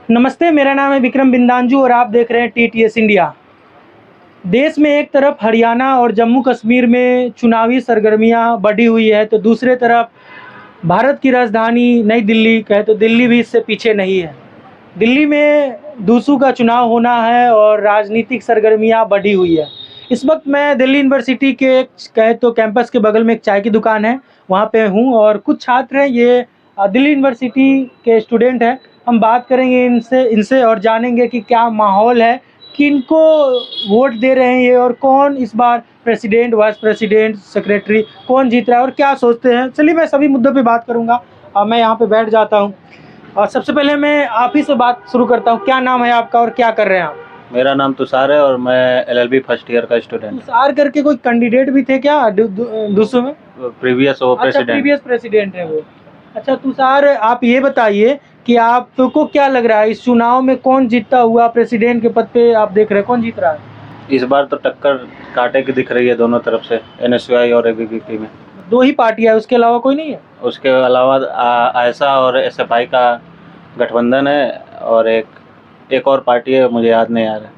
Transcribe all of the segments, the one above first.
नमस्ते, मेरा नाम है विक्रम बिंदांजू और आप देख रहे हैं टीटीएस इंडिया। देश में एक तरफ हरियाणा और जम्मू कश्मीर में चुनावी सरगर्मियां बढ़ी हुई है, तो दूसरे तरफ भारत की राजधानी नई दिल्ली कहे तो दिल्ली भी इससे पीछे नहीं है। दिल्ली में दूसू का चुनाव होना है और राजनीतिक सरगर्मियां बढ़ी हुई है। इस वक्त मैं दिल्ली यूनिवर्सिटी के कहे तो कैंपस के बगल में एक चाय की दुकान है, वहाँ पे हूँ और कुछ छात्र हैं, ये दिल्ली यूनिवर्सिटी के स्टूडेंट हैं। हम बात करेंगे इनसे और जानेंगे कि क्या माहौल है, किनको वोट दे रहे हैं ये और कौन इस बार प्रेसिडेंट, वाइस प्रेसिडेंट, सेक्रेटरी कौन जीत रहा है और क्या सोचते हैं। चलिए मैं सभी मुद्दों पे बात करूँगा। मैं यहाँ पे बैठ जाता हूँ और सबसे पहले मैं आप ही से बात शुरू करता हूँ। क्या नाम है आपका और क्या कर रहे हैं आप? मेरा नाम तुषार है और मैं एलएलबी फर्स्ट ईयर का स्टूडेंट। तुषार करके कोई कैंडिडेट भी थे क्या दूसरों में? प्रीवियस वो अच्छा, प्रेसिडेंट। प्रीवियस प्रेसिडेंट है वो। अच्छा तुषार, आप ये बताइए कि आपको क्या लग रहा है इस चुनाव में कौन जीतता हुआ प्रेसिडेंट के पद पे आप देख रहे हैं, कौन जीत रहा है? इस बार तो टक्कर कांटे की दिख रही है दोनों तरफ से, एनएसयूआई और एबीवीपी में। दो ही पार्टियां है, उसके अलावा कोई नहीं है? उसके अलावा आयशा और एसएफआई का गठबंधन है और एक और पार्टी है, मुझे याद नहीं आ रहा।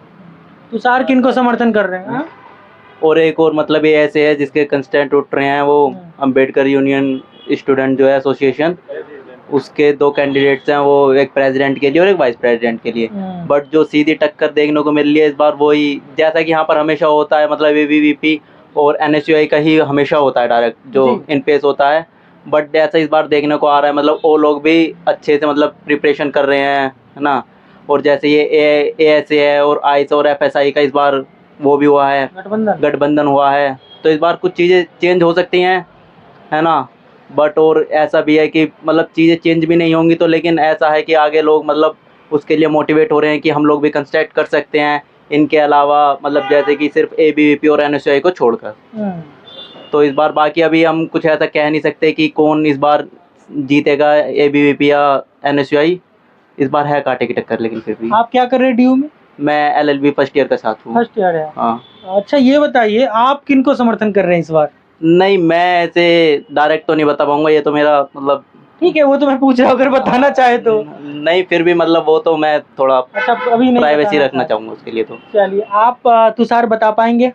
तुषार किनको समर्थन कर रहे हैं? हाँ? और एक और मतलब ये ऐसे है जिसके कंस्टेंट उठ रहे हैं, वो अंबेडकर यूनियन स्टूडेंट जो है एसोसिएशन, उसके दो कैंडिडेट्स हैं, वो एक प्रेसिडेंट के लिए और एक वाइस प्रेसिडेंट के लिए। बट जो सीधी टक्कर देखने को मिल रही है इस बार वही, जैसा कि यहाँ पर हमेशा होता है, मतलब एबीवीपी और एनएसयूआई का ही हमेशा होता है डायरेक्ट जो इन पेस होता है। बट जैसा इस बार देखने को आ रहा है, मतलब वो लोग भी अच्छे से मतलब प्रिपरेशन कर रहे हैं, है ना। और जैसे ये एएसए है और आइस और एफएसआई का इस बार वो भी हुआ है, गठबंधन हुआ है, तो इस बार कुछ चीज़ें चेंज हो सकती हैं, है ना। बट और ऐसा भी है कि मतलब चीज़ें चेंज भी नहीं होंगी तो, लेकिन ऐसा है कि आगे लोग मतलब उसके लिए मोटिवेट हो रहे हैं कि हम लोग भी कंस्ट्रक्ट कर सकते हैं इनके अलावा, मतलब जैसे कि सिर्फ एबीवीपी और एनएसयूआई को छोड़कर। तो इस बार बाकी अभी हम कुछ ऐसा कह नहीं सकते कि कौन इस बार जीतेगा, एबीवीपी या एनएसयूआई। इस बार है कांटे की टक्कर, लेकिन फिर भी। आप क्या कर रहे हैं डीयू में? मैं एलएलबी फर्स्ट ईयर का साथ हूँ। फर्स्ट ईयर है? हाँ। अच्छा ये बताइए आप किनको समर्थन कर रहे हैं इस बार? नहीं, मैं ऐसे डायरेक्ट तो नहीं बता पाऊंगा, ये तो मेरा मतलब। ठीक है, वो तो मैं पूछ रहा हूँ, अगर बताना चाहे तो। नहीं, फिर भी मतलब वो तो मैं थोड़ा अच्छा अभी नहीं प्राइवेसी रखना चाहूंगा उसके लिए। तो चलिए आप तुषार बता पाएंगे?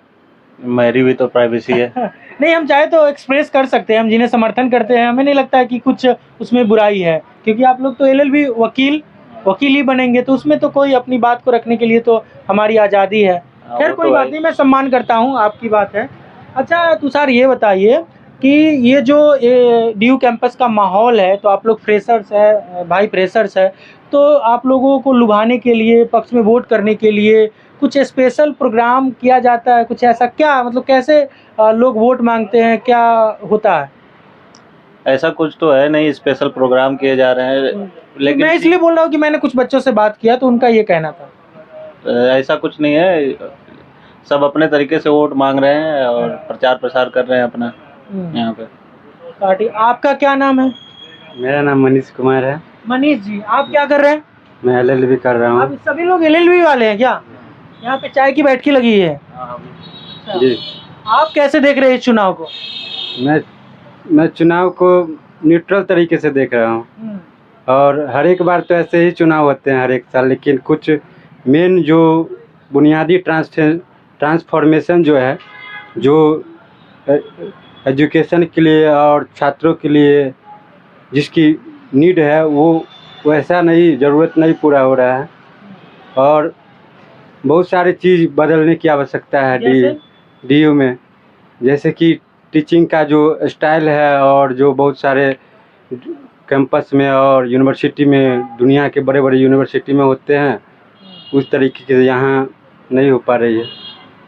मेरी भी तो प्राइवेसी है। नहीं, हम चाहे तो एक्सप्रेस कर सकते हैं, हम जिन्हें समर्थन करते हैं, हमें नहीं लगता है कि कुछ उसमें बुराई है, क्योंकि आप लोग तो एलएलबी वकील ही बनेंगे, तो उसमें तो कोई अपनी बात को रखने के लिए तो हमारी आज़ादी है। खैर कोई बात नहीं, मैं सम्मान करता हूँ, आपकी बात है। अच्छा तुषार ये बताइए कि ये जो डीयू कैंपस का माहौल है, तो आप लोग फ्रेशर्स है भाई, फ्रेशर्स है, तो आप लोगों को लुभाने के लिए, पक्ष में वोट करने के लिए कुछ स्पेशल प्रोग्राम किया जाता है? कुछ ऐसा क्या, मतलब कैसे लोग वोट मांगते हैं, क्या होता है? ऐसा कुछ तो है नहीं, स्पेशल प्रोग्राम किए जा रहे हैं, लेकिन मैं इसलिए बोल रहा हूँ कि मैंने कुछ बच्चों से बात किया तो उनका ये कहना था। ऐसा कुछ नहीं है, सब अपने तरीके से वोट मांग रहे हैं और प्रचार प्रसार कर रहे हैं अपना यहाँ पे। पार्टी, आपका क्या नाम है? मेरा नाम मनीष कुमार है। मनीष जी, आप क्या कर रहे हैं? मैं एलएलबी कर रहा हूँ। आप सभी लोग एलएलबी वाले हैं क्या? यहाँ पे चाय की बैठकी लगी है जी। आप कैसे देख रहे हैं इस चुनाव को? मैं चुनाव को न्यूट्रल तरीके से देख रहा हूँ और हर एक बार तो ऐसे ही चुनाव होते हैं हर एक साल, लेकिन कुछ मेन जो बुनियादी ट्रांसफॉर्मेशन जो है, जो एजुकेशन के लिए और छात्रों के लिए जिसकी नीड है, वो वैसा नहीं, ज़रूरत नहीं पूरा हो रहा है और बहुत सारी चीज़ बदलने की आवश्यकता है डीयू में। जैसे कि टीचिंग का जो स्टाइल है और जो बहुत सारे कैंपस में और यूनिवर्सिटी में, दुनिया के बड़े बड़े यूनिवर्सिटी में होते हैं, उस तरीके के यहाँ नहीं हो पा रही है।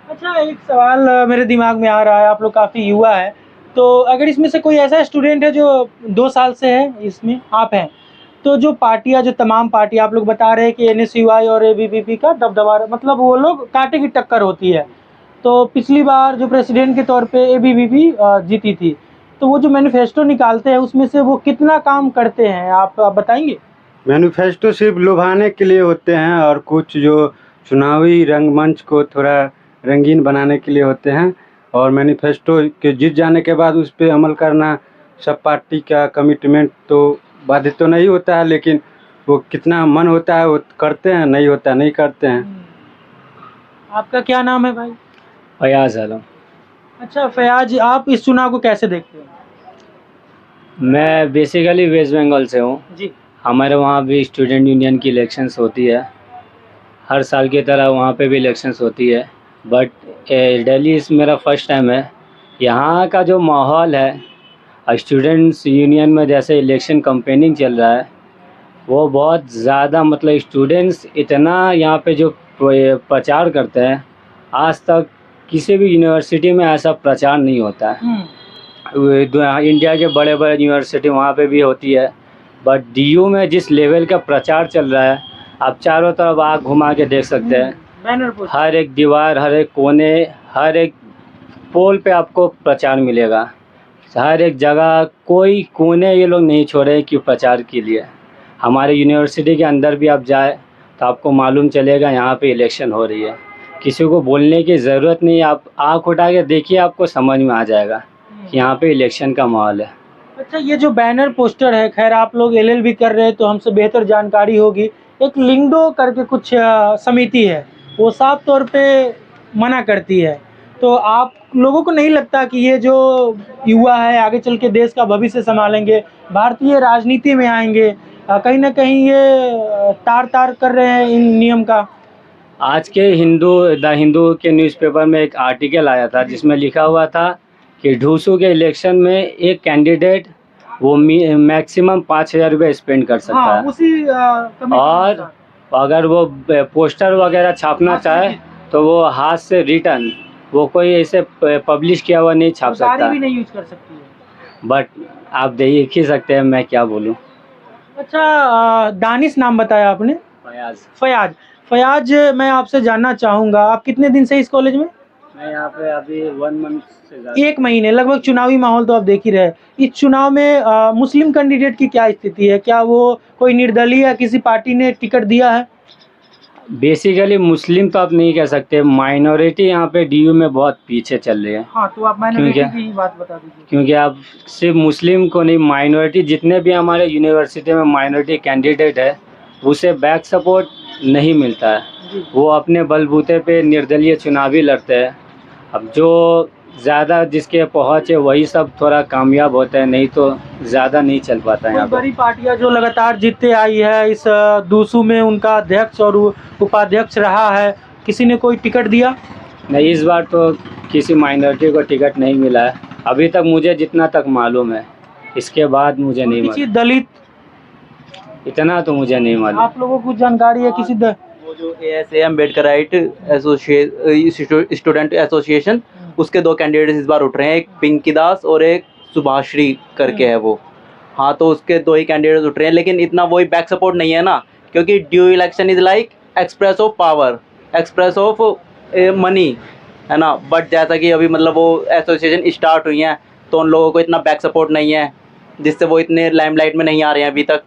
अच्छा एक सवाल मेरे दिमाग में आ रहा है, आप लोग काफ़ी युवा है, तो अगर इसमें से कोई ऐसा स्टूडेंट है जो 2 साल से है इसमें, आप हैं, तो जो पार्टियां, जो तमाम पार्टी आप लोग बता रहे हैं कि एनएसयूआई और एबीवीपी का दबदबा, मतलब वो लोग कांटे की टक्कर होती है, तो पिछली बार जो प्रेसिडेंट के तौर पे एबीवीपी जीती थी, तो वो जो मैनिफेस्टो निकालते हैं उसमें से वो कितना काम करते हैं, आप बताएंगे? मैनिफेस्टो सिर्फ लुभाने के लिए होते हैं और कुछ जो चुनावी रंगमंच को थोड़ा रंगीन बनाने के लिए होते हैं, और मैनिफेस्टो के जीत जाने के बाद उस पर अमल करना सब पार्टी का कमिटमेंट तो बाधित तो नहीं होता है, लेकिन वो कितना मन होता है वो करते हैं, नहीं होता नहीं करते हैं। आपका क्या नाम है भाई? फयाज आलम। अच्छा फयाज, आप इस चुनाव को कैसे देखते हो? मैं बेसिकली वेस्ट बंगाल से हूँ। जी। हमारे वहाँ भी स्टूडेंट यूनियन की इलेक्शंस होती है, हर साल की तरह वहाँ पे भी इलेक्शंस होती है, बट दिल्ली इस मेरा फर्स्ट टाइम है। यहाँ का जो माहौल है स्टूडेंट्स यूनियन में, जैसे इलेक्शन कैंपेनिंग चल रहा है वो बहुत ज़्यादा, मतलब स्टूडेंट्स इतना यहाँ पे जो प्रचार करते हैं, आज तक किसी भी यूनिवर्सिटी में ऐसा प्रचार नहीं होता है। इंडिया के बड़े बड़े यूनिवर्सिटी वहाँ पे भी होती है, बट डीयू में जिस लेवल का प्रचार चल रहा है, आप चारों तरफ आग घुमा के देख सकते हैं। Banner poster. हर एक दीवार, हर एक कोने, हर एक पोल पे आपको प्रचार मिलेगा। हर एक जगह कोई कोने ये लोग नहीं छोड़े कि प्रचार के लिए। हमारे यूनिवर्सिटी के अंदर भी आप जाए तो आपको मालूम चलेगा यहाँ पे इलेक्शन हो रही है, किसी को बोलने की ज़रूरत नहीं, आप आँख उठा के देखिए आपको समझ में आ जाएगा कि यहाँ पे इलेक्शन का माहौल है। अच्छा, ये जो बैनर पोस्टर है, खैर आप लोग एलएलबी कर रहे हैं तो हमसे बेहतर जानकारी होगी। एक लिंगडो करके कुछ समिति है, वो साफ तौर पे मना करती है, तो आप लोगों को नहीं लगता कि ये जो युवा है आगे चल के देश का भविष्य संभालेंगे, भारतीय राजनीति में आएंगे, कहीं ना कहीं ये तार तार कर रहे हैं इन नियम का? आज के द हिंदू के न्यूज़पेपर में एक आर्टिकल आया था जिसमें लिखा हुआ था कि ढूसू के इलेक्शन में एक कैंडिडेट वो मैक्सिमम 5,000 रुपये स्पेंड कर सकता हाँ, है, उसी कमेटी और के अगर वो पोस्टर वगैरह छापना चाहे तो वो हाथ से रिटर्न, वो कोई ऐसे पब्लिश किया हुआ नहीं छाप साथ सकता। भी नहीं यूज कर सकती है। बट आप देख ही सकते हैं मैं क्या बोलूँ। अच्छा, दानिश नाम बताया आपने? फयाज। फयाज, फयाज मैं आपसे जानना चाहूँगा, आप कितने दिन से इस कॉलेज में? मैं यहाँ पे अभी 1 मंथ से ज़्यादा। 1 महीने। लगभग चुनावी माहौल तो आप देख ही रहे हैं। इस चुनाव में मुस्लिम कैंडिडेट की क्या स्थिति है? क्या वो कोई निर्दलीय या किसी पार्टी ने टिकट दिया है? बेसिकली मुस्लिम तो आप नहीं कह सकते, माइनॉरिटी यहाँ पे डीयू में बहुत पीछे चल रही है। हाँ, तो आप माइनॉरिटी की ही बात बता दीजिए। क्योंकि आप सिर्फ मुस्लिम को नहीं, माइनॉरिटी जितने भी हमारे यूनिवर्सिटी में माइनॉरिटी कैंडिडेट है उसे बैक सपोर्ट नहीं मिलता है, वो अपने बलबूते पे निर्दलीय चुनावी लड़ते हैं। अब जो ज़्यादा जिसके पहुँच है वही सब थोड़ा कामयाब होता है, नहीं तो ज़्यादा नहीं चल पाता है कोई यहाँ पर। बड़ी पार्टियां जो लगातार जीतते आई है, इस दूसू में उनका अध्यक्ष और उपाध्यक्ष रहा है, किसी ने कोई टिकट दिया? नहीं, इस बार तो किसी माइनॉरिटी को टिकट नहीं मिला है अभी तक, मुझे जितना तक मालूम है। इसके बाद मुझे नहीं किसी मालूम, दलित, इतना तो मुझे नहीं मालूम। आप लोगों को जानकारी है किसी वो जो ASA अम्बेडकराइट स्टूडेंट एसोसिएशन, उसके 2 कैंडिडेट्स इस बार उठ रहे हैं, एक पिंकी दास और एक सुभाश्री करके है वो। हाँ, तो उसके 2 ही कैंडिडेट्स उठ रहे हैं, लेकिन इतना वही बैक सपोर्ट नहीं है ना, क्योंकि due election is like express of power, express of money, है ना। बट जैसा कि अभी मतलब वो एसोसिएशन स्टार्ट हुई हैं तो उन लोगों को इतना बैक सपोर्ट नहीं है, जिससे वो इतने लाइमलाइट में नहीं आ रहे हैं अभी तक।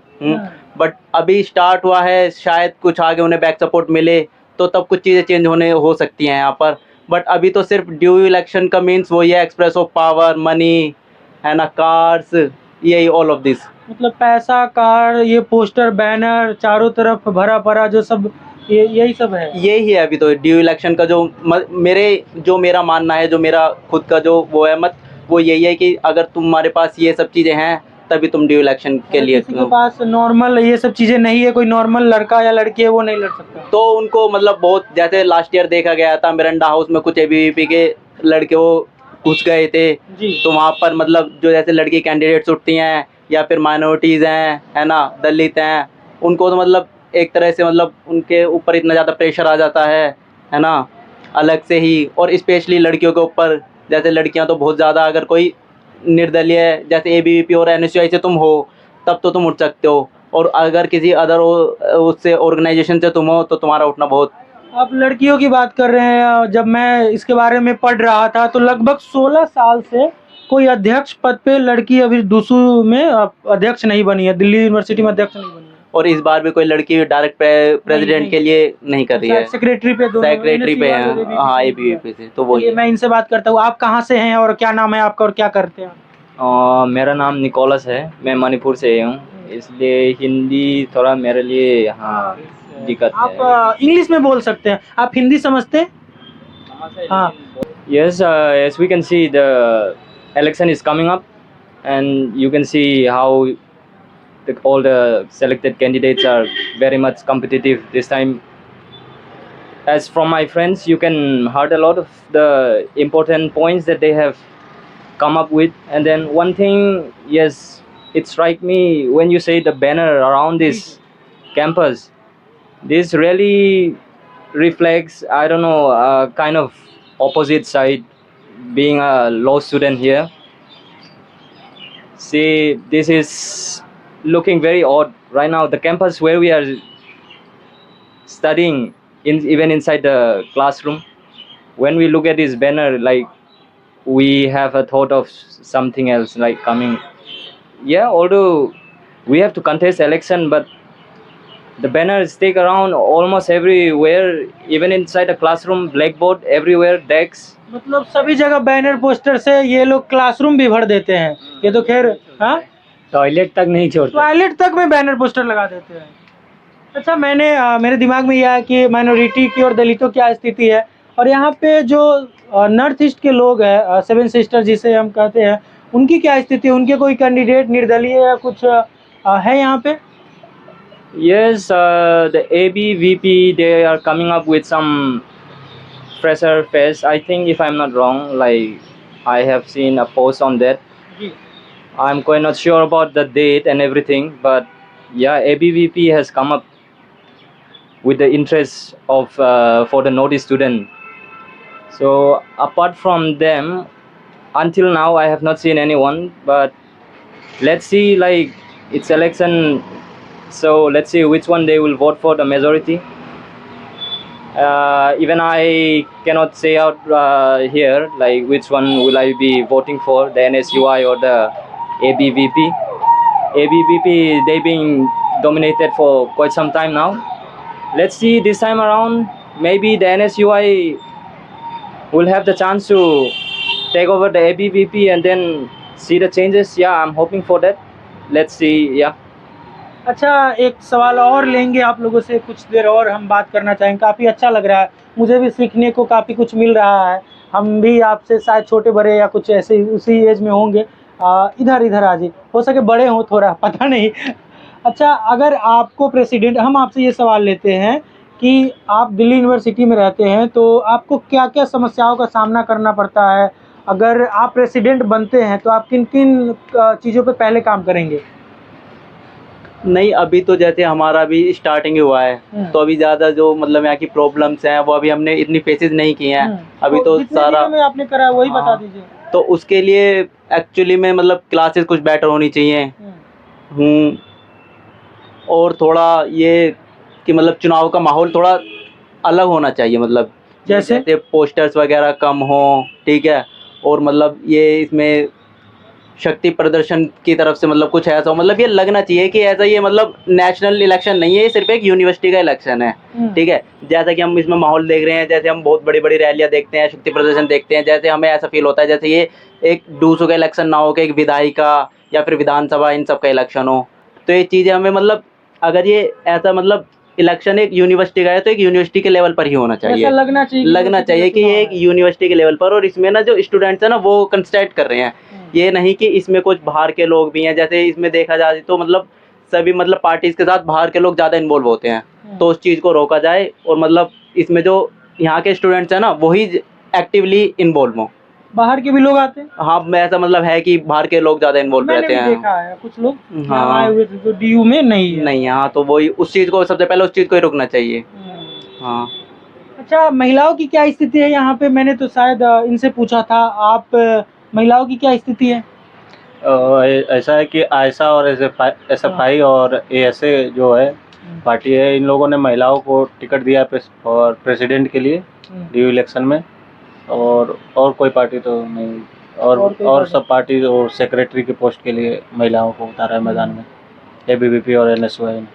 बट अभी स्टार्ट हुआ है, शायद कुछ आगे उन्हें बैक सपोर्ट मिले तो तब कुछ चीज़ें चेंज हो सकती हैं यहाँ पर। बट अभी तो सिर्फ ड्यू इलेक्शन का मीन्स वही है, एक्सप्रेस ऑफ पावर, मनी, है ना, कार्स, यही ऑल ऑफ दिस। मतलब पैसा, कार, ये पोस्टर, बैनर, चारों तरफ भरा पड़ा जो सब, यही सब है। यही है अभी तो ड्यू इलेक्शन का जो मेरा मानना है, जो मेरा खुद का जो वो है मत, वो यही है कि अगर तुम्हारे पास ये सब चीज़ें हैं तभी तुम ड्यू इलेक्शन के लिए। किसी के पास नॉर्मल ये सब चीज़ें नहीं है, कोई नॉर्मल लड़का या लड़की है वो नहीं लड़ सकता, तो उनको मतलब बहुत, जैसे लास्ट ईयर देखा गया था मिरांडा हाउस में कुछ ABVP के लड़के वो घुस गए थे जी। तो वहाँ पर मतलब जो जैसे लड़की कैंडिडेट्स उठती हैं या फिर माइनॉरिटीज़ हैं, है ना, दलित हैं, उनको तो मतलब एक तरह से मतलब उनके ऊपर इतना ज़्यादा प्रेशर आ जाता है ना, अलग से ही। और स्पेशली लड़कियों के ऊपर, जैसे लड़कियां तो बहुत ज़्यादा, अगर कोई निर्दलीय जैसे ABVP और NSUI से तुम हो तब तो तुम उठ सकते हो, और अगर किसी अदर उससे ऑर्गेनाइजेशन से तुम हो तो तुम्हारा उठना बहुत। आप लड़कियों की बात कर रहे हैं, जब मैं इसके बारे में पढ़ रहा था तो लगभग 16 साल से कोई अध्यक्ष पद पे लड़की अभी दूसू में अध्यक्ष नहीं बनी है, दिल्ली यूनिवर्सिटी में अध्यक्ष नहीं बनी है। और इस बार भी कोई लड़की डायरेक्ट प्रेसिडेंट के लिए नहीं कर रही है, सेक्रेटरी पे, सेक्रेटरी पे है, हाँ, ABVP से। तो वो मैं इनसे बात करता हूँ, आप कहाँ से हैं और क्या नाम है आपका और क्या करते हैं? मेरा नाम निकोलस है, मैं मणिपुर से हूँ। इसलिए हिंदी थोड़ा मेरे लिए हाँ दिक्कत है. आप इंग्लिश में बोल सकते हैं, आप हिंदी समझते हैं? हाँ. Yes, as we can see, the election is coming up, and you can see how all the selected candidates are very much competitive this time. As from my friends, you can heard a lot of the important points that they have come up with, and then one thing, yes, it struck me when you say the banner around this campus. This really reflects, I don't know, a kind of opposite side, being a law student here. See, this is looking very odd right now. The campus where we are studying, even inside the classroom, when we look at this banner, like we have a thought of something else like coming. Yeah, although we have to contest election, but the banners stick around almost everywhere, even inside the classroom, blackboard, everywhere, desks. मतलब सभी जगह banner poster से ये लोग classroom भी भर देते हैं। ये तो खैर, हाँ, टॉयलेट तक नहीं छोड़ते, टॉयलेट तक में बैनर पोस्टर लगा देते हैं। अच्छा, मेरे दिमाग में यह है कि माइनॉरिटी की और दलितों की क्या स्थिति है, और यहाँ पे जो नॉर्थ ईस्ट के लोग हैं, सेवन सिस्टर जिसे हम कहते हैं, उनकी क्या स्थिति है? उनके कोई कैंडिडेट निर्दलीय या कुछ है यहाँ पे? Yes, the ABVP, they are coming up with some fresher fest. I think, if I'm not wrong, like I have seen a post on that. I'm quite not sure about the date and everything, but yeah, ABVP has come up with the interest of for the Northeast student. So apart from them, until now I have not seen anyone. But let's see, like it's election, so let's see which one they will vote for the majority. Even I cannot say out here like which one will I be voting for, the NSUI or the ABVP. ABVP, they've been dominated for quite some time now. Let's see this time around, maybe the NSUI will have the chance to take over the ABVP and then see the changes. Yeah, I'm hoping for that. Let's see, yeah. अच्छा, एक सवाल और लेंगे आप लोगों से, कुछ देर और हम बात करना चाहेंगे। काफ़ी अच्छा लग रहा है, मुझे भी सीखने को काफ़ी कुछ मिल रहा है। हम भी आपसे शायद छोटे बड़े या कुछ ऐसे उसी एज में होंगे। इधर आ जी, हो सके बड़े हों थोड़ा, पता नहीं। अच्छा, अगर आपको प्रेसिडेंट, हम आपसे ये सवाल लेते हैं कि आप दिल्ली यूनिवर्सिटी में रहते हैं, तो आपको क्या क्या समस्याओं का सामना करना पड़ता है? अगर आप प्रेसिडेंट बनते हैं तो आप किन किन चीज़ों पे पहले काम करेंगे? नहीं, अभी तो जैसे हमारा भी स्टार्टिंग हुआ है, तो अभी ज़्यादा जो मतलब यहाँ की प्रॉब्लम्स हैं वो अभी हमने इतनी फेसेस नहीं की हैं। अभी तो सारा में आपने करा वही बता दीजिए। तो उसके लिए एक्चुअली में मतलब क्लासेस कुछ बेटर होनी चाहिए। और थोड़ा ये कि मतलब चुनाव का माहौल थोड़ा अलग होना चाहिए, मतलब जैसे पोस्टर्स वगैरह कम हो, ठीक है, और मतलब ये इसमें शक्ति प्रदर्शन की तरफ से मतलब कुछ ऐसा हो, मतलब ये लगना चाहिए कि ऐसा ये मतलब नेशनल इलेक्शन नहीं है, ये सिर्फ एक यूनिवर्सिटी का इलेक्शन है, ठीक है। जैसा कि हम इसमें माहौल देख रहे हैं, जैसे हम बहुत बड़ी बड़ी रैलियां देखते हैं, शक्ति प्रदर्शन देखते हैं, जैसे हमें ऐसा फील होता है जैसे ये एक दूसरों का इलेक्शन ना हो कि एक विधायिका या फिर विधानसभा इन सब का इलेक्शन हो। तो ये चीज़ें हमें मतलब अगर ये ऐसा मतलब इलेक्शन एक यूनिवर्सिटी का है तो एक यूनिवर्सिटी के लेवल पर ही होना चाहिए, लगना चाहिए कि ये एक यूनिवर्सिटी के लेवल पर, और इसमें ना जो स्टूडेंट्स हैं ना वो कंसंट्रेट कर रहे हैं, ये नहीं कि इसमें कुछ बाहर के लोग भी हैं। जैसे इसमें देखा जाए तो मतलब सभी मतलब पार्टीज के साथ बाहर के लोग ज़्यादा इन्वॉल्व होते हैं, तो उस चीज़ को रोका जाए और मतलब इसमें जो यहाँ के स्टूडेंट्स हैं ना वही एक्टिवली इन्वॉल्व हों। बाहर के भी लोग आते हैं? हाँ, ऐसा मतलब है कि बाहर के लोग ज़्यादा इन्वॉल्व रहते हैं। देखा है कुछ लोग आए हुए थे जो डीयू में नहीं। हाँ, तो वही उस चीज़ को सबसे पहले उस चीज़ को ही रुकना चाहिए। हाँ। अच्छा, महिलाओं की क्या स्थिति है यहाँ पे? मैंने तो शायद इनसे पूछा था, आप महिलाओं की क्या स्थिति है? ऐसा है कि आयशा और SFI और ASA जो है पार्टी है, इन लोगों ने महिलाओं को टिकट दिया और प्रेसिडेंट के लिए डीयू इलेक्शन में, और कोई पार्टी तो नहीं, और सब पार्टी और सेक्रेटरी के पोस्ट के लिए महिलाओं को उतारा है मैदान में, ABVP और NSUI ने।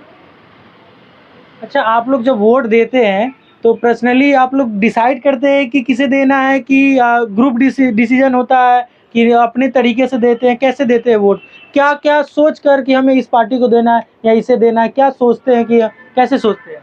अच्छा, आप लोग जब वोट देते हैं तो पर्सनली आप लोग डिसाइड करते हैं कि किसे देना है, कि ग्रुप डिसीजन होता है, कि अपने तरीके से देते हैं? कैसे देते हैं वोट? क्या क्या सोच कर कि हमें इस पार्टी को देना है या इसे देना है, क्या सोचते हैं कि कैसे सोचते हैं?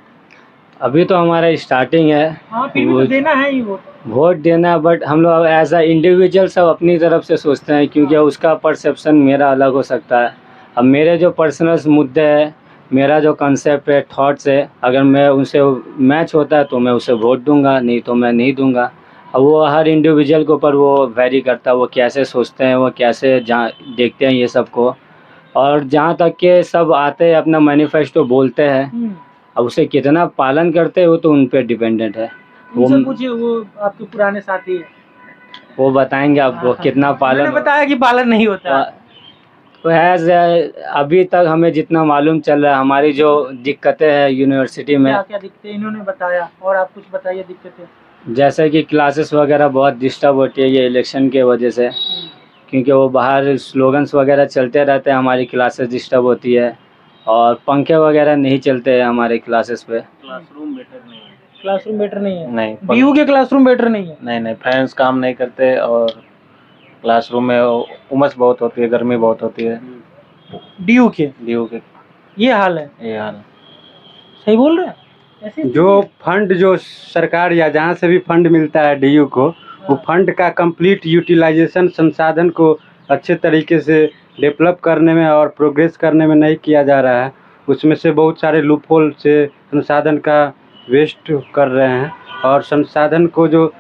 अभी तो हमारा स्टार्टिंग है, हाँ फिर भी तो देना है ही वोट। वोट देना है, बट हम लोग एज अ इंडिविजुअल सब अपनी तरफ से सोचते हैं, क्योंकि उसका परसेप्शन मेरा अलग हो सकता है। अब मेरे जो पर्सनल मुद्दे हैं, मेरा जो कंसेप्ट है, थॉट्स है, अगर मैं उनसे मैच होता है तो मैं उसे वोट दूंगा, नहीं तो मैं नहीं दूंगा। अब वो हर इंडिविजुअल के ऊपर वो वेरी करता है, वो कैसे सोचते हैं, वो कैसे जहाँ देखते हैं ये सब को। और जहाँ तक के सब आते हैं अपना मैनिफेस्टो बोलते हैं, अब उसे कितना पालन करते हैं वो तो उन पर डिपेंडेंट है। उनसे पूछिए, वो आपके पुराने साथी है, वो बताएंगे आपको कितना पालन। उन्होंने बताया कि पालन नहीं होता है। तो अभी तक हमें जितना मालूम चल रहा है, हमारी जो दिक्कतें हैं यूनिवर्सिटी में, क्या क्या दिक्कतें इन्होंने बताया, और आप कुछ बताइए दिक्कतें। जैसे कि क्लासेस वगैरह बहुत डिस्टर्ब होती है ये इलेक्शन के वजह से, क्योंकि वो बाहर स्लोगन्स वगैरह चलते रहते हैं, हमारी क्लासेस डिस्टर्ब होती है, और पंखे वगैरह नहीं चलते हैं हमारे क्लासेस पे। क्लासरूम बेटर नहीं है। क्लासरूम बेटर नहीं है? नहीं, बीयू के क्लासरूम बेटर नहीं है? नहीं फैंस काम नहीं करते, और क्लासरूम में उमस बहुत होती है, गर्मी बहुत होती है। डीयू के ये हाल है? ये हाल। सही बोल रहे हैं? ऐसे जो फंड जो सरकार या जहाँ से भी फंड मिलता है डीयू को, वो फंड का कंप्लीट यूटिलाइजेशन, संसाधन को अच्छे तरीके से डेवलप करने में और प्रोग्रेस करने में नहीं किया जा रहा है। उसमें से बहुत सारे लूपहोल से संसाधन का वेस्ट कर रहे हैं, और संसाधन को जो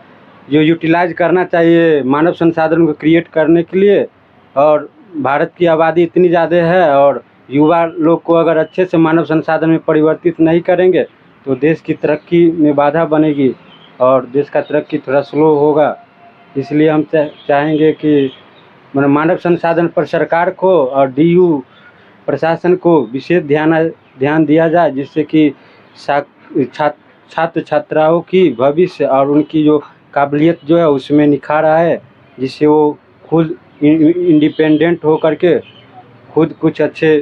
यूटिलाइज करना चाहिए मानव संसाधन को क्रिएट करने के लिए। और भारत की आबादी इतनी ज़्यादा है, और युवा लोग को अगर अच्छे से मानव संसाधन में परिवर्तित नहीं करेंगे तो देश की तरक्की में बाधा बनेगी, और देश का तरक्की थोड़ा स्लो होगा। इसलिए हम चाहेंगे कि मानव संसाधन पर सरकार को और डीयू प्रशासन को विशेष ध्यान दिया जाए, जिससे कि छात्र छात्राओं की भविष्य और उनकी जो काबिलियत जो है उसमें निखार आए, जिससे वो खुद इंडिपेंडेंट हो करके खुद कुछ अच्छे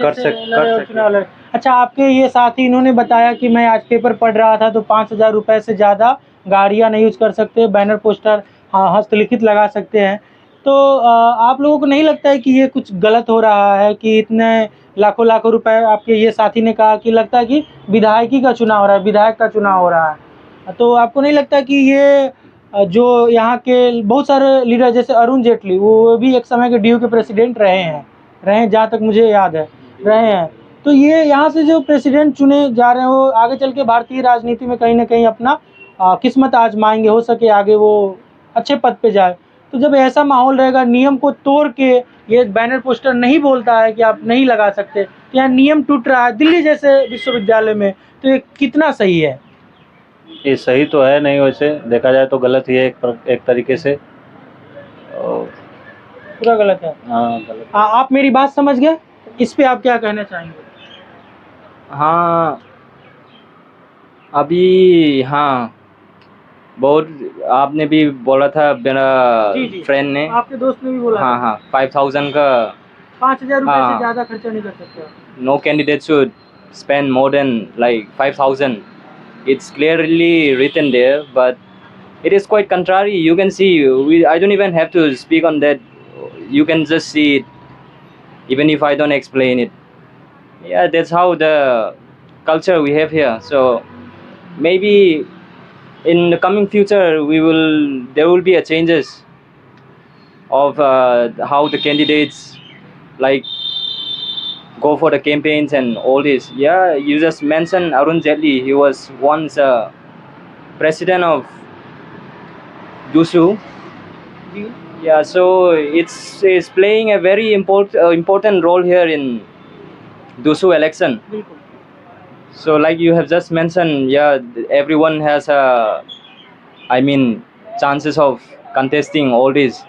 कर सके। अच्छा, आपके ये साथी इन्होंने बताया कि मैं आज पेपर पढ़ रहा था तो 5,000 रुपये से ज़्यादा गाड़ियाँ नहीं यूज कर सकते, बैनर पोस्टर हस्तलिखित लगा सकते हैं। तो आप लोगों को नहीं लगता है कि ये कुछ गलत हो रहा है कि इतने लाखों लाखों रुपए? आपके ये साथी ने कहा कि लगता है कि विधायकी का चुनाव हो रहा है, विधायक का चुनाव हो रहा है। तो आपको नहीं लगता कि ये जो यहाँ के बहुत सारे लीडर जैसे अरुण जेटली, वो भी एक समय के डीयू के प्रेसिडेंट रहे जहाँ तक मुझे याद है, रहे हैं। तो ये यहाँ से जो प्रेसिडेंट चुने जा रहे हैं वो आगे चल के भारतीय राजनीति में कहीं ना कहीं अपना किस्मत आजमाएंगे, हो सके आगे वो अच्छे पद पे जाए। तो जब ऐसा माहौल रहेगा, नियम को तोड़ के ये बैनर पोस्टर नहीं बोलता है कि आप नहीं लगा सकते, तो यहाँ नियम टूट रहा है दिल्ली जैसे विश्वविद्यालय में, तो ये कितना सही है? ये सही तो है नहीं, वैसे देखा जाए तो गलत ही है एक तरीके से। और पूरा गलत है। हाँ, गलत। आप मेरी बात समझ गए? इस पे आप क्या कहना चाहेंगे? हाँ, अभी हाँ बहुत आपने भी बोला था मेरा जी। फ्रेंड ने, आपके दोस्त ने भी बोला हाँ हाँ 5,000 का 5,000 रुपए से हाँ। ज़्यादा खर्चा नहीं कर सकते। no candidate should spend more than like 5,000. It's clearly written there, but it is quite contrary. You can see, I don't even have to speak on that. You can just see it, even if I don't explain it. Yeah, that's how the culture we have here. So maybe in the coming future, there will be a changes of how the candidates like go for the campaigns and all this. Yeah, you just mentioned Arun Jetli. He was once president of DUSU. Yeah, so it's playing a very important role here in DUSU election. So like you have just mentioned, yeah, everyone has chances of contesting all this.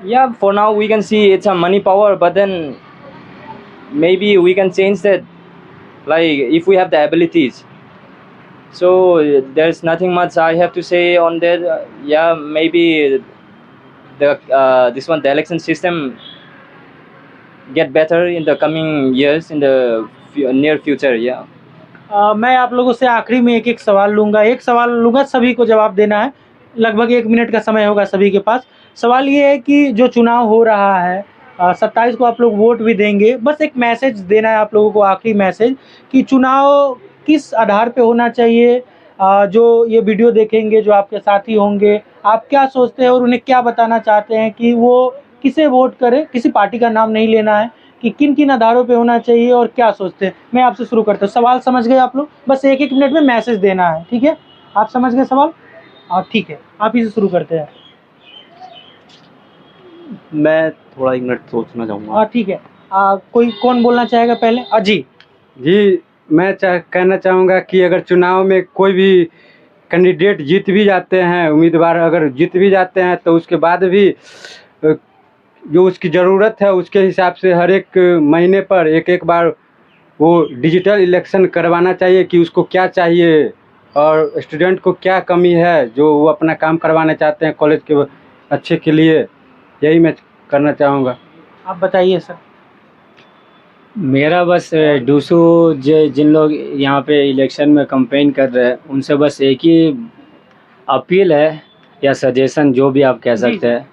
Yeah, for now we can see it's a money power, but then maybe we can change that, like if we have the abilities. So there's nothing much I have to say on that. Yeah, maybe the election system get better in the coming years, in the near future. Yeah. मैं आप लोगों से आखिरी में एक सवाल लूँगा, सभी को जवाब देना है। लगभग 1 मिनट का समय होगा सभी के पास। सवाल ये है कि जो चुनाव हो रहा है 27 को आप लोग वोट भी देंगे। बस एक मैसेज देना है आप लोगों को, आखिरी मैसेज, कि चुनाव किस आधार पे होना चाहिए। जो ये वीडियो देखेंगे, जो आपके साथी होंगे, आप क्या सोचते हैं और उन्हें क्या बताना चाहते हैं कि वो किसे वोट करें। किसी पार्टी का नाम नहीं लेना है, कि किन किन आधारों पे होना चाहिए और क्या सोचते हैं। मैं आपसे शुरू करता हूँ। सवाल समझ गए आप लोग? बस एक एक मिनट में मैसेज देना है, ठीक है? आप समझ गए सवाल? ठीक है, आप इसे शुरू करते हैं। मैं थोड़ा 1 मिनट सोचना चाहूँगा। ठीक है। कोई कौन बोलना चाहेगा पहले? जी जी, मैं कहना चाहूँगा कि अगर चुनाव में कोई भी कैंडिडेट जीत भी जाते हैं, उम्मीदवार अगर जीत भी जाते हैं, तो उसके बाद भी जो उसकी ज़रूरत है उसके हिसाब से हर एक महीने पर एक एक बार वो डिजिटल इलेक्शन करवाना चाहिए कि उसको क्या चाहिए और स्टूडेंट को क्या कमी है जो वो अपना काम करवाना चाहते हैं कॉलेज के अच्छे के लिए। यही मैं करना चाहूँगा। आप बताइए सर। मेरा बस डूसू जिन लोग यहाँ पे इलेक्शन में कंपेन कर रहे हैं उनसे बस एक ही अपील है या सजेशन, जो भी आप कह सकते हैं,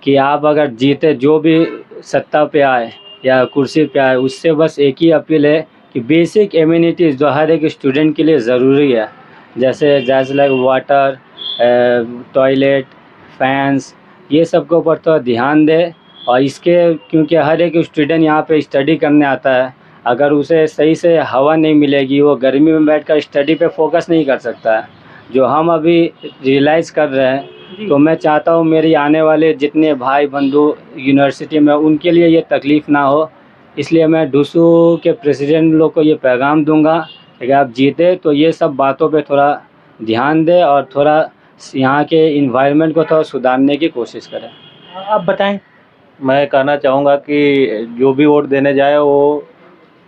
कि आप अगर जीते, जो भी सत्ता पे आए या कुर्सी पे आए, उससे बस एक ही अपील है कि बेसिक एम्यूनिटीज़ जो हर एक स्टूडेंट के लिए ज़रूरी है, जैसे लाइक वाटर, टॉयलेट, फैंस, ये सब के ऊपर तो ध्यान दे। और इसके, क्योंकि हर एक स्टूडेंट यहाँ पे स्टडी करने आता है, अगर उसे सही से हवा नहीं मिलेगी, वो गर्मी में बैठकर स्टडी पे फोकस नहीं कर सकता है, जो हम अभी रियलाइज़ कर रहे हैं। तो मैं चाहता हूँ मेरी आने वाले जितने भाई बंधु यूनिवर्सिटी में, उनके लिए ये तकलीफ़ ना हो। इसलिए मैं डूसू के प्रेसिडेंट लोग को ये पैगाम दूंगा कि आप जीते तो ये सब बातों पे थोड़ा ध्यान दें और थोड़ा यहाँ के इन्वायरमेंट को थोड़ा सुधारने की कोशिश करें। आप बताएं। मैं कहना चाहूँगा कि जो भी वोट देने जाए वो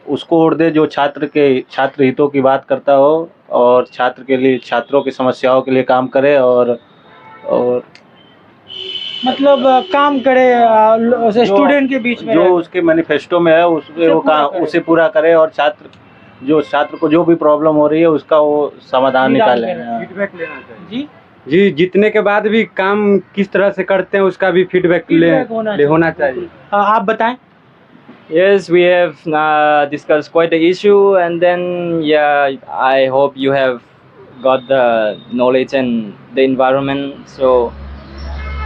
उसको वोट दे जो छात्र हितों की बात करता हो और छात्र के लिए, छात्रों की समस्याओं के लिए काम करे और मतलब काम करे स्टूडेंट के बीच में जो रहे। उसके मैनिफेस्टो में है उसपे वो काम उसे पूरा करे और छात्र को जो भी प्रॉब्लम हो रही है उसका वो समाधान निकाले। फीडबैक लेना चाहिए। जी जी, जीतने के बाद भी काम किस तरह से करते हैं उसका भी फीडबैक होना चाहिए। आप बताएं। Yes, we have discussed quite the issue, and then I hope you have got the knowledge and the environment. So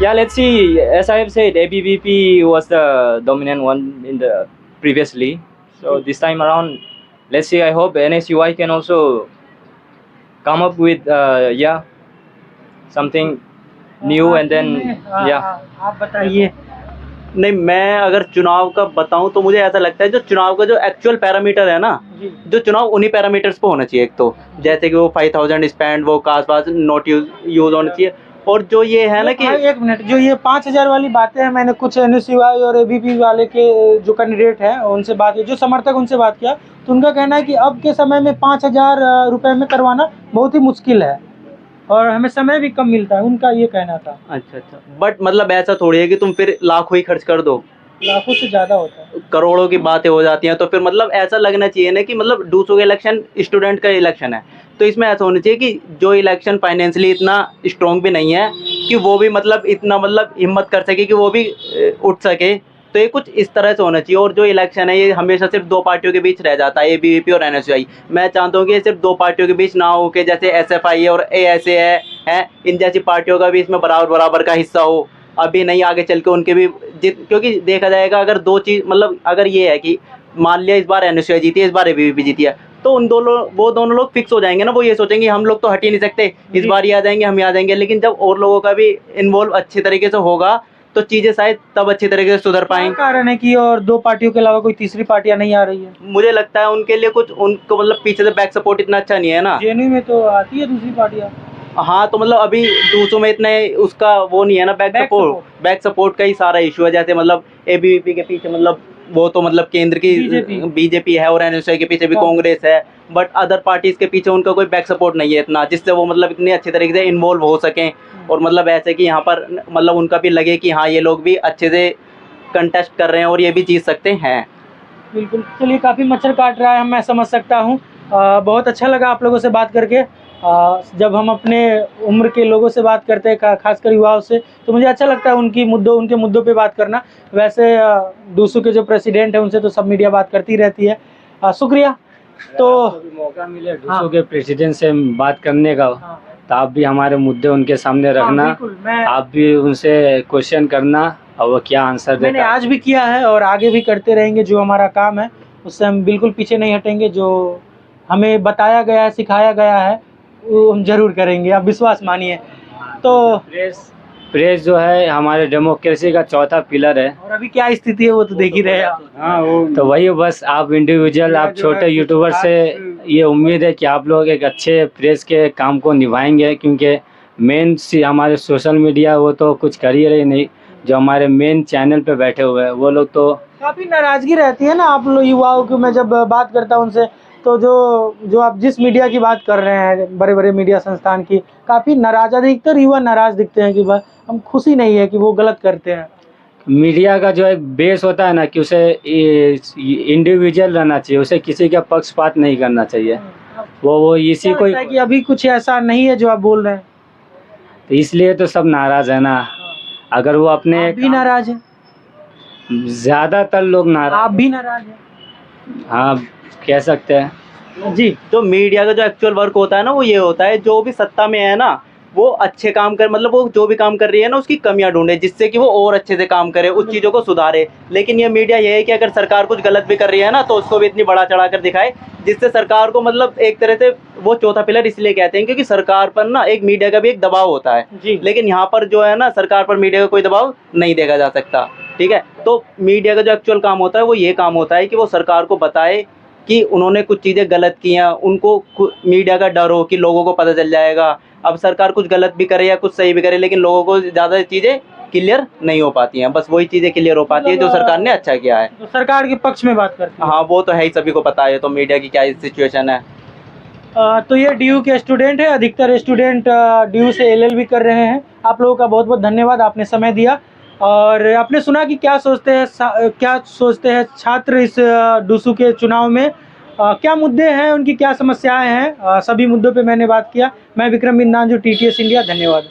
let's see. As I have said, ABVP was the dominant one in the previously. So this time around, let's see. I hope NSUI can also come up with something new, and then आप बताइए। नहीं, मैं अगर चुनाव का बताऊं तो मुझे ऐसा लगता है जो चुनाव का जो एक्चुअल पैरामीटर है ना, जो चुनाव उन्हीं पैरामीटर्स पे होना चाहिए। एक तो जैसे कि वो 5000 स्पेंड, वो कास नोट यूज होना चाहिए। और जो ये है ना कि एक मिनट, जो ये 5000 वाली बातें हैं, मैंने कुछ NSUI और ABP वाले के जो कैंडिडेट हैं उनसे बात की, जो समर्थक उनसे बात किया, तो उनका कहना है कि अब के समय में 5000 रुपए में करवाना बहुत ही मुश्किल है और हमें समय भी कम मिलता है, उनका ये कहना था। अच्छा, बट मतलब ऐसा थोड़ी है कि तुम फिर लाखों ही खर्च कर दो, लाखों से ज्यादा होता है, करोड़ों की बातें हो जाती हैं। तो फिर मतलब ऐसा लगना चाहिए ना कि मतलब डूसू का इलेक्शन स्टूडेंट का इलेक्शन है, तो इसमें ऐसा होना चाहिए कि जो इलेक्शन फाइनेंशियली इतना स्ट्रॉन्ग भी नहीं है कि वो भी मतलब इतना मतलब हिम्मत कर सके कि वो भी उठ सके, तो ये कुछ इस तरह से होना चाहिए। और जो इलेक्शन है ये हमेशा सिर्फ 2 पार्टियों के बीच रह जाता है, ABVP और NSUI। मैं चाहता हूँ कि ये सिर्फ 2 पार्टियों के बीच ना हो के जैसे SFI और ASA है, इन जैसी पार्टियों का भी इसमें बराबर का हिस्सा हो। अभी नहीं, आगे चल के उनके भी क्योंकि देखा जाएगा अगर 2 चीज़, मतलब अगर ये है कि मान लिया इस बार NSUI जीती है, इस बार ABVP जीती है, तो वो दोनों लोग फिक्स हो जाएंगे ना। वो ये सोचेंगे हम लोग तो हट ही नहीं सकते, इस बार ये आ जाएंगे, हम आ जाएंगे। लेकिन जब और लोगों का भी इन्वॉल्व अच्छे तरीके से होगा तो चीज़ें शायद तब अच्छी तरीके से सुधर पाएंगे। कारण है कि और 2 पार्टियों के अलावा कोई तीसरी पार्टियां नहीं आ रही है। मुझे लगता है उनके लिए कुछ, उनको मतलब पीछे से बैक सपोर्ट इतना अच्छा नहीं है ना। JNU में तो आती है दूसरी पार्टियां। हाँ, तो मतलब अभी डूसू में इतने उसका वो नहीं है ना, बैक सपोर्ट का ही सारा इशू है। जैसे मतलब ABVP के पीछे मतलब वो तो मतलब केंद्र की BJP है और NSUI के पीछे भी कांग्रेस है, बट अदर पार्टीज के पीछे उनका कोई बैक सपोर्ट नहीं है इतना, जिससे वो मतलब इतने अच्छे तरीके से इन्वॉल्व हो सकें और मतलब ऐसे कि यहाँ पर मतलब उनका भी लगे कि हाँ ये लोग भी अच्छे से कंटेस्ट कर रहे हैं और ये भी जीत सकते हैं। बिल्कुल। चलिए, काफ़ी मच्छर काट रहा है, मैं समझ सकता हूँ। बहुत अच्छा लगा आप लोगों से बात करके। जब हम अपने उम्र के लोगों से बात करते हैं, खासकर युवाओं से, तो मुझे अच्छा लगता है उनके मुद्दों पे बात करना। वैसे डूसू के जो प्रेसिडेंट हैं उनसे तो सब मीडिया बात करती रहती है। शुक्रिया। तो कभी मौका मिले डूसू के प्रेसिडेंट से बात करने का, तो आप भी हमारे मुद्दे उनके सामने रखना, बिल्कुल, आप भी उनसे क्वेश्चन करना और वो क्या आंसर मैंने देता। आज भी किया है और आगे भी करते रहेंगे। जो हमारा काम है उससे हम बिल्कुल पीछे नहीं हटेंगे। जो हमें बताया गया है, सिखाया गया है, वो हम जरूर करेंगे, आप विश्वास मानिए। तो प्रेस जो है हमारे डेमोक्रेसी का चौथा पिलर है। और अभी क्या स्थिति है वो तो देख ही रहे हैं आप। हाँ वो तो वही बस आप इंडिविजुअल, आप छोटे यूट्यूबर से ये उम्मीद है कि आप लोग एक अच्छे प्रेस के काम को निभाएंगे, क्योंकि मेन हमारे सोशल मीडिया वो तो कुछ कर ही रही नहीं। जो हमारे मेन चैनल पे बैठे हुए हैं वो लोग तो काफ़ी नाराज़गी रहती है ना आप लोग युवाओं की। मैं जब बात करता हूँ उनसे, तो जो आप जिस मीडिया की बात कर रहे हैं, बड़े बड़े मीडिया संस्थान की, काफ़ी नाराज, अधिकतर युवा नाराज दिखते हैं कि भाई हम खुशी नहीं है कि वो गलत करते हैं। मीडिया का जो एक बेस होता है ना, कि उसे इंडिविजुअल रहना चाहिए, उसे किसी का पक्षपात नहीं करना चाहिए। वो इसी क्या को लगता है कि अभी कुछ ऐसा नहीं है जो आप बोल रहे हैं? तो इसलिए तो सब नाराज है ना। अगर वो अपने आप भी नाराज हैं? ज्यादातर लोग नाराज, आप भी नाराज हैं? हाँ कह सकते हैं। जी। जो मीडिया का जो एक्चुअल वर्क होता है ना, वो ये होता है जो भी सत्ता में है ना, वो अच्छे काम कर, मतलब वो जो भी काम कर रही है ना उसकी कमियां ढूंढे, जिससे कि वो और अच्छे से काम करे, उस चीज़ों को सुधारे। लेकिन ये मीडिया ये है कि अगर सरकार कुछ गलत भी कर रही है ना, तो उसको भी इतनी बड़ा चढ़ा कर दिखाए, जिससे सरकार को, मतलब एक तरह से वो चौथा पिलर इसलिए कहते हैं क्योंकि सरकार पर ना एक मीडिया का भी एक दबाव होता है। जी। लेकिन यहाँ पर जो है ना, सरकार पर मीडिया का कोई दबाव नहीं देखा जा सकता। ठीक है, तो मीडिया का जो एक्चुअल काम होता है वो ये काम होता है कि वो सरकार को बताए कि उन्होंने कुछ चीज़ें गलत की हैं, उनको मीडिया का डर हो कि लोगों को पता चल जाएगा। अब सरकार कुछ गलत भी करे या कुछ सही भी करे, लेकिन लोगों को ज़्यादा चीज़ें क्लियर नहीं हो पाती हैं। बस वही चीज़ें क्लियर हो पाती है जो सरकार ने अच्छा किया है। तो सरकार के पक्ष में बात करते हैं। हाँ, वो तो है ही, सभी को पता है तो मीडिया की क्या सिचुएशन है। तो ये डीयू के स्टूडेंट है, अधिकतर स्टूडेंट डीयू से एलएलबी कर रहे हैं। आप लोगों का बहुत बहुत धन्यवाद, आपने समय दिया और आपने सुना कि क्या सोचते हैं छात्र इस डूसू के चुनाव में, क्या मुद्दे हैं, उनकी क्या समस्याएं हैं। सभी मुद्दों पे मैंने बात किया। मैं विक्रम बिंदांजू, TTS इंडिया। धन्यवाद।